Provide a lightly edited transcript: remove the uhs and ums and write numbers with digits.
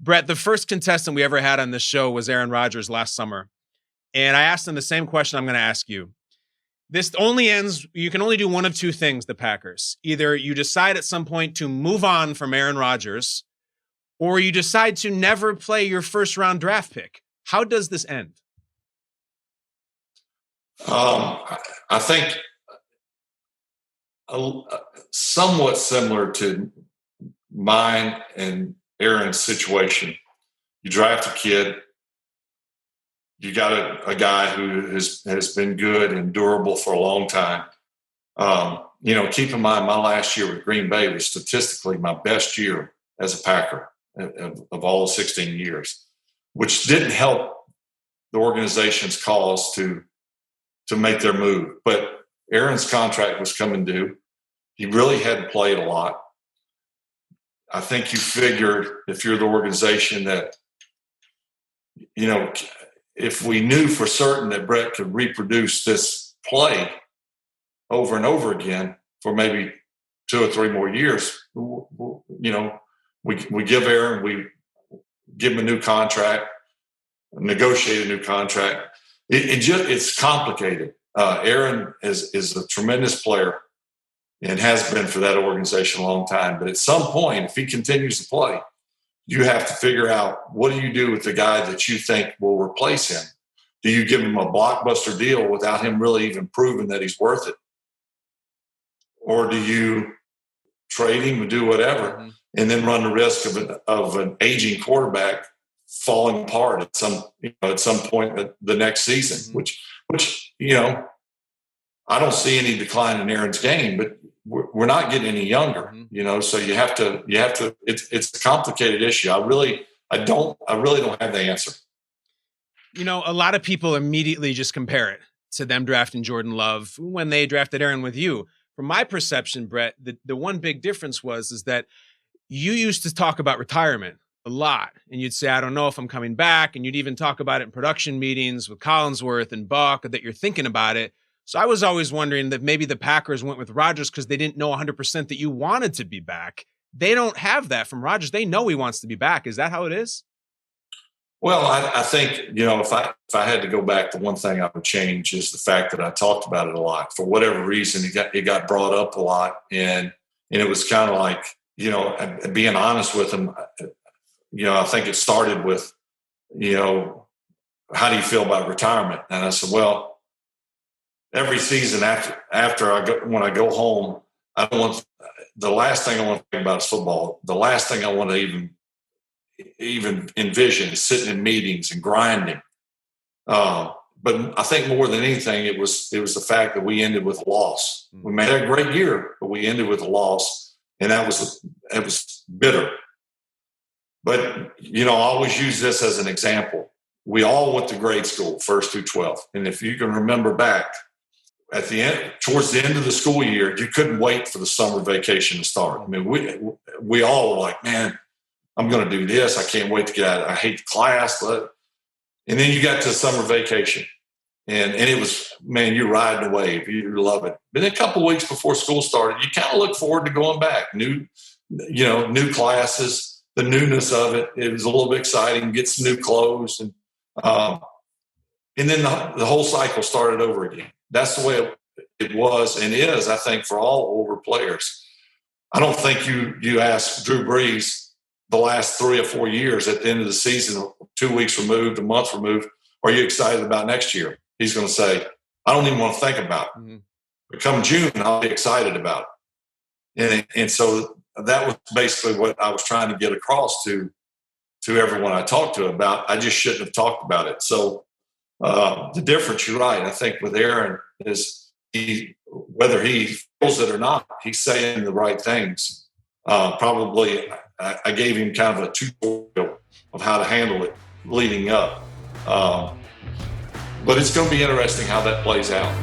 Brett, the first contestant we ever had on this show was Aaron Rodgers last summer. And I asked him the same question I'm going to ask you. This only ends, you can only do one of two things, the Packers. Either you decide at some point to move on from Aaron Rodgers, or you decide to never play your first round draft pick. How does this end? I think somewhat similar to mine and Aaron's situation. You draft a kid. You got a guy who has been good and durable for a long time. Keep in mind, my last year with Green Bay was statistically my best year as a Packer of all 16 years, which didn't help the organization's cause to make their move. But Aaron's contract was coming due. He really hadn't played a lot. I think you figured, if you're the organization, that, if we knew for certain that Brett could reproduce this play over and over again for maybe 2 or 3 more years, we give Aaron, we give him a new contract, negotiate a new contract. It's complicated. Aaron is a tremendous player and has been for that organization a long time. But at some point, if he continues to play, you have to figure out, what do you do with the guy that you think will replace him? Do you give him a blockbuster deal without him really even proving that he's worth it? Or do you trade him and do whatever and then run the risk of an aging quarterback falling apart at some point the next season, which I don't see any decline in Aaron's game, but we're not getting any younger, so you have to, it's a complicated issue. I really don't have the answer. A lot of people immediately just compare it to them drafting Jordan Love when they drafted Aaron with you. From my perception, Brett, the one big difference is that you used to talk about retirement a lot, and you'd say, I don't know if I'm coming back. And you'd even talk about it in production meetings with Collinsworth and Buck, that you're thinking about it. So I was always wondering that maybe the Packers went with Rodgers because they didn't know 100% that you wanted to be back. They don't have that from Rodgers. They know he wants to be back. Is that how it is? Well, I think, if I had to go back, the one thing I would change is the fact that I talked about it a lot. For whatever reason, it got brought up a lot. And it was kind of like, being honest with him, I think it started with, how do you feel about retirement? And I said, well, every season when I go home, the last thing I want to think about is football. The last thing I want to even envision is sitting in meetings and grinding. But I think more than anything, it was the fact that we ended with a loss. We made a great year, but we ended with a loss, and that was bitter. But I always use this as an example. We all went to grade school, 1st through 12th, and if you can remember back, towards the end of the school year, you couldn't wait for the summer vacation to start. I mean, we all were like, man, I'm going to do this. I can't wait to get out. I hate the class. And then you got to summer vacation, and it was, man, you're riding the wave. You love it. But a couple of weeks before school started, you kind of look forward to going back. New classes, the newness of it. It was a little bit exciting. Get some new clothes, and then the whole cycle started over again. That's the way it was and is, I think, for all older players. I don't think you ask Drew Brees the last 3 or 4 years at the end of the season, 2 weeks removed, a month removed, are you excited about next year? He's going to say, I don't even want to think about it. But come June, I'll be excited about it. And so that was basically what I was trying to get across to everyone I talked to about. I just shouldn't have talked about it. So the difference, you're right, I think with Aaron is whether he feels it or not, he's saying the right things. Probably I gave him kind of a tutorial of how to handle it leading up. But it's going to be interesting how that plays out.